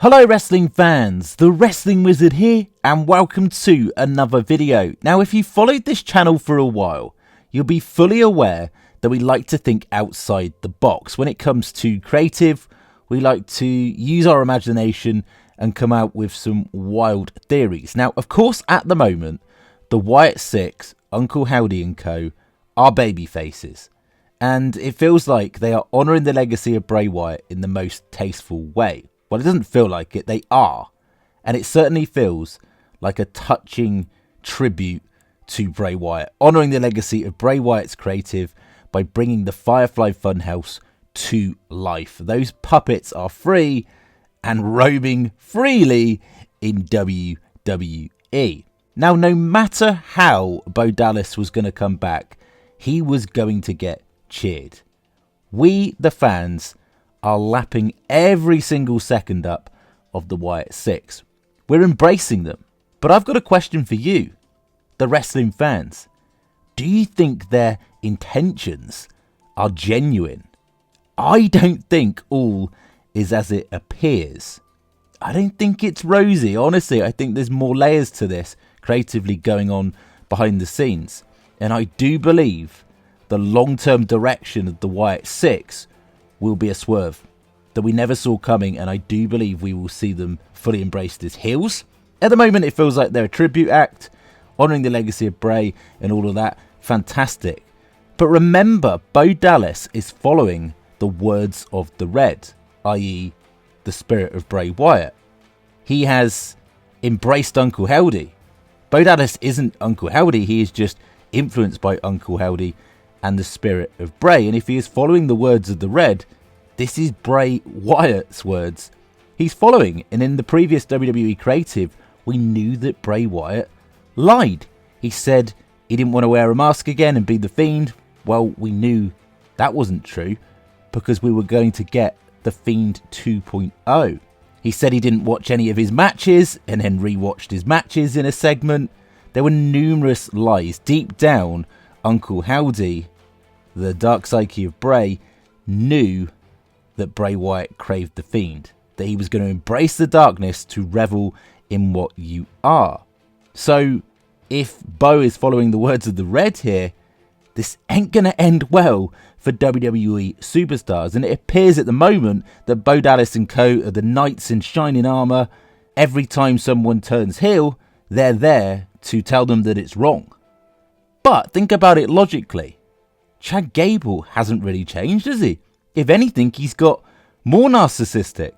Hello wrestling fans, the Wrestling Wizard here and welcome to another video. Now if you've followed this channel for a while, you'll be fully aware that we like to think outside the box. When it comes to creative, we like to use our imagination and come out with some wild theories. Now of course at the moment, the Wyatt Sicks, Uncle Howdy and co are baby faces. And it feels like they are honouring the legacy of Bray Wyatt in the most tasteful way. Well, it doesn't feel like it, they are. And it certainly feels like a touching tribute to Bray Wyatt, honouring the legacy of Bray Wyatt's creative by bringing the Firefly Funhouse to life. Those puppets are free and roaming freely in WWE. Now, no matter how Bo Dallas was going to come back, he was going to get cheered. We, the fans, are lapping every single second up of the Wyatt Sicks. We're embracing them. But I've got a question for you, the wrestling fans. Do you think their intentions are genuine? I don't think all is as it appears. I don't think it's rosy. Honestly, I think there's more layers to this creatively going on behind the scenes. And I do believe the long-term direction of the Wyatt Sicks will be a swerve that we never saw coming, and I do believe we will see them fully embraced as heels. At the moment, it feels like they're a tribute act, honouring the legacy of Bray and all of that. Fantastic. But remember, Bo Dallas is following the words of the Red, i.e. the spirit of Bray Wyatt. He has embraced Uncle Howdy. Bo Dallas isn't Uncle Howdy, he is just influenced by Uncle Howdy and the spirit of Bray. And if he is following the words of the Red, this is Bray Wyatt's words he's following. And in the previous WWE creative, we knew that Bray Wyatt lied. He said he didn't want to wear a mask again and be the Fiend. Well, we knew that wasn't true because we were going to get the Fiend 2.0. He said he didn't watch any of his matches and then rewatched his matches in a segment. There were numerous lies. Deep down, Uncle Howdy, the dark psyche of Bray, knew that Bray Wyatt craved the Fiend, that he was going to embrace the darkness to revel in what you are. So if Bo is following the words of the Red here, this ain't going to end well for WWE superstars. And it appears at the moment that Bo Dallas and co are the knights in shining armour. Every time someone turns heel, they're there to tell them that it's wrong. But think about it logically. Chad Gable hasn't really changed, has he? If anything, he's got more narcissistic.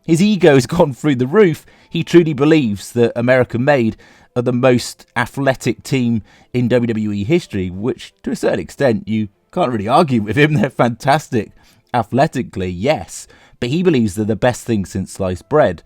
His ego's gone through the roof. He truly believes that American Made are the most athletic team in WWE history, which to a certain extent you can't really argue with him. They're fantastic athletically, yes, but he believes they're the best thing since sliced bread,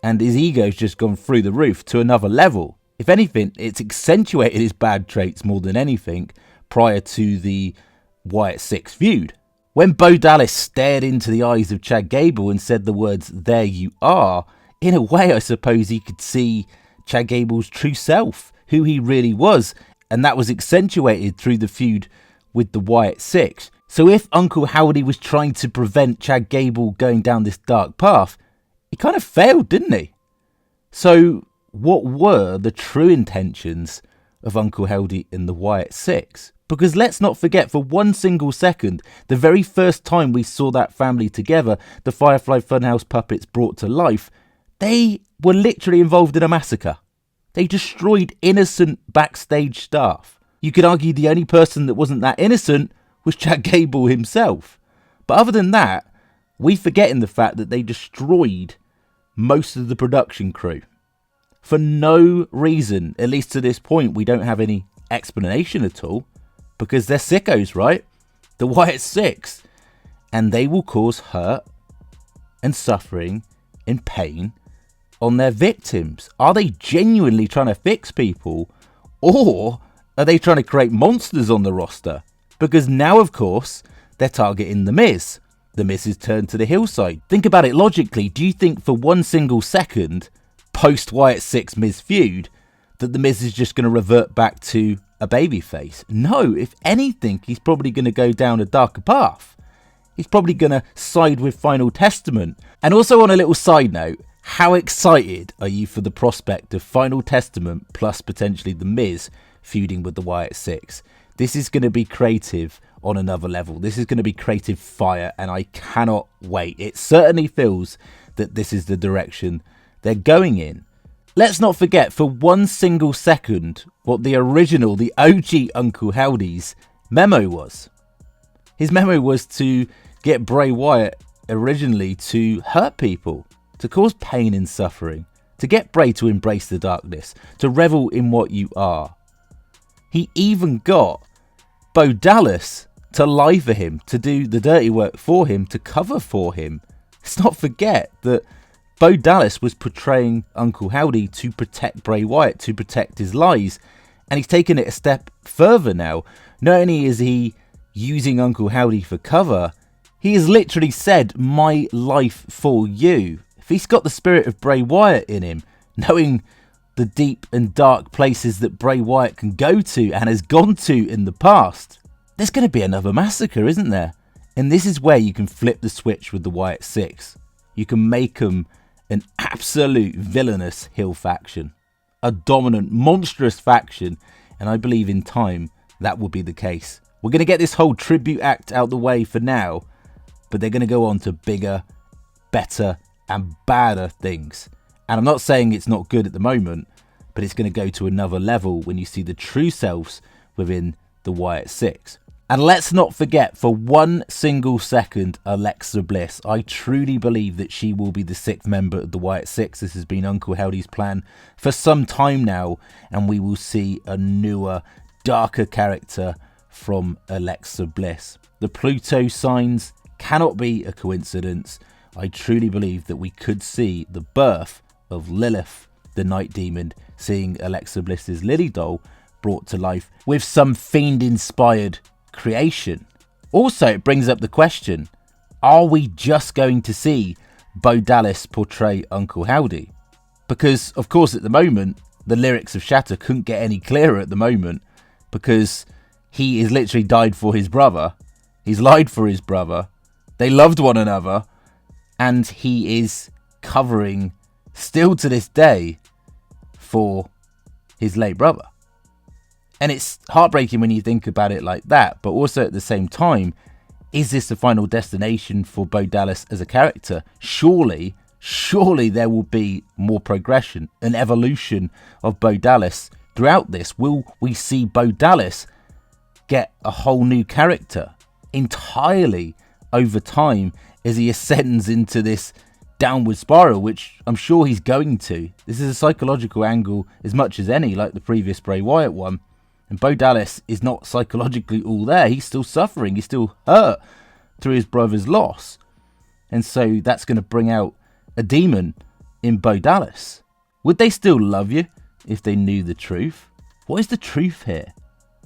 and his ego's just gone through the roof to another level. If anything, it's accentuated his bad traits more than anything prior to the Wyatt Sicks feud. When Bo Dallas stared into the eyes of Chad Gable and said the words, "There you are," in a way I suppose he could see Chad Gable's true self, who he really was, and that was accentuated through the feud with the Wyatt Sicks. So if Uncle Howdy was trying to prevent Chad Gable going down this dark path, he kind of failed, didn't he? So what were the true intentions of Uncle Howdy and the Wyatt Sicks? Because let's not forget for one single second, the very first time we saw that family together, the Firefly Funhouse puppets brought to life, they were literally involved in a massacre. They destroyed innocent backstage staff. You could argue the only person that wasn't that innocent was Chad Gable himself. But other than that, we forget in the fact that they destroyed most of the production crew. For no reason, at least to this point, we don't have any explanation at all. Because they're sickos, right? The Wyatt Sicks. And they will cause hurt and suffering and pain on their victims. Are they genuinely trying to fix people? Or are they trying to create monsters on the roster? Because now, of course, they're targeting The Miz. The Miz is turned to the hillside. Think about it logically. Do you think for one single second, post Wyatt Sicks Miz feud, that The Miz is just going to revert back to a babyface? No, if anything, he's probably going to go down a darker path. He's probably going to side with Final Testament. And also on a little side note, How excited are you for the prospect of Final Testament plus potentially The Miz feuding with the Wyatt Sicks? This is going to be creative on another level. This is going to be creative fire, and I cannot wait. It certainly feels that this is the direction they're going in. Let's not forget for one single second what the original, the OG Uncle Howdy's memo was. His memo was to get Bray Wyatt originally to hurt people, to cause pain and suffering, to get Bray to embrace the darkness, to revel in what you are. He even got Bo Dallas to lie for him, to do the dirty work for him, to cover for him. Let's not forget that Bo Dallas was portraying Uncle Howdy to protect Bray Wyatt, to protect his lies. And he's taken it a step further now. Not only is he using Uncle Howdy for cover, he has literally said, "My life for you." If he's got the spirit of Bray Wyatt in him, knowing the deep and dark places that Bray Wyatt can go to and has gone to in the past, there's going to be another massacre, isn't there? And this is where you can flip the switch with the Wyatt Sicks. You can make them an absolute villainous heel faction, a dominant, monstrous faction, and I believe in time that will be the case. We're going to get this whole tribute act out the way for now, but they're going to go on to bigger, better, and badder things. And I'm not saying it's not good at the moment, but it's going to go to another level when you see the true selves within the Wyatt Sicks. And let's not forget for one single second Alexa Bliss. I truly believe that she will be the sixth member of the Wyatt Sicks. This has been Uncle Howdy's plan for some time now, and we will see a newer, darker character from Alexa Bliss. The Pluto signs cannot be a coincidence. I truly believe that we could see the birth of Lilith, the Night Demon, seeing Alexa Bliss's Lily doll brought to life with some fiend-inspired creation. Also, it brings up the question, are we just going to see Bo Dallas portray Uncle Howdy? Because, of course, at the moment, the lyrics of Shatter couldn't get any clearer at the moment, because he is literally died for his brother. He's lied for his brother. They loved one another. And he is covering, still to this day, for his late brother. And it's heartbreaking when you think about it like that. But also at the same time, is this the final destination for Bo Dallas as a character? Surely there will be more progression, an evolution of Bo Dallas throughout this. Will we see Bo Dallas get a whole new character entirely over time as he ascends into this downward spiral, which I'm sure he's going to? This is a psychological angle as much as any, like the previous Bray Wyatt one. And Bo Dallas is not psychologically all there. He's still suffering. He's still hurt through his brother's loss. And so that's going to bring out a demon in Bo Dallas. Would they still love you if they knew the truth? What is the truth here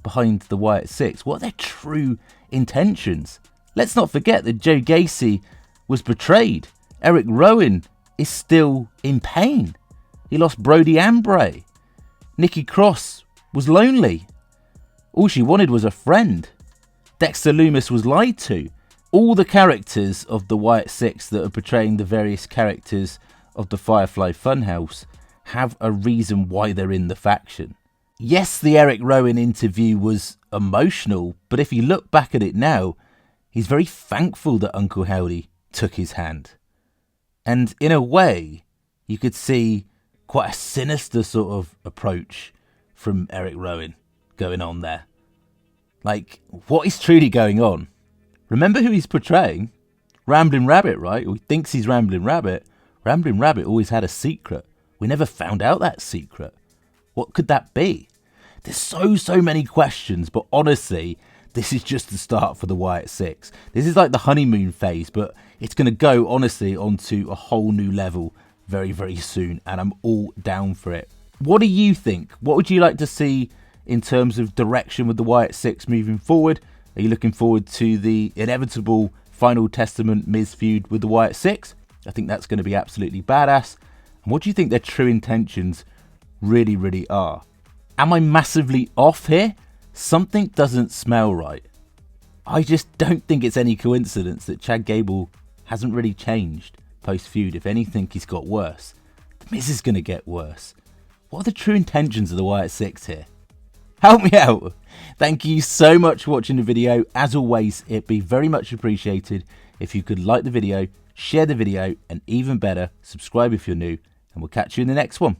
behind the Wyatt Sicks? What are their true intentions? Let's not forget that Joe Gacy was betrayed. Eric Rowan is still in pain. He lost Brody and Bray. Nikki Cross was lonely. All she wanted was a friend. Dexter Lumis was lied to. All the characters of the Wyatt Sicks that are portraying the various characters of the Firefly Funhouse have a reason why they're in the faction. Yes, the Eric Rowan interview was emotional, but if you look back at it now, he's very thankful that Uncle Howdy took his hand. And in a way, you could see quite a sinister sort of approach from Eric Rowan going on there. Like, what is truly going on? Remember who he's portraying? Ramblin' Rabbit, right? Or he thinks he's Ramblin' Rabbit. Ramblin' Rabbit always had a secret. We never found out that secret. What could that be? There's so many questions, but honestly, this is just the start for the Wyatt Sicks. This is like the honeymoon phase, but it's going to go, honestly, onto a whole new level very, very soon, and I'm all down for it. What do you think? What would you like to see in terms of direction with the Wyatt Sicks moving forward? Are you looking forward to the inevitable Final Testament Miz feud with the Wyatt Sicks? I think that's going to be absolutely badass. And what do you think their true intentions really, really are? Am I massively off here? Something doesn't smell right. I just don't think it's any coincidence that Chad Gable hasn't really changed. post-feud, if anything, he's got worse. The Miz is going to get worse. What are the true intentions of the Wyatt Sicks here? Help me out. Thank you so much for watching the video. As always, it'd be very much appreciated if you could like the video, share the video, and even better, subscribe if you're new, and we'll catch you in the next one.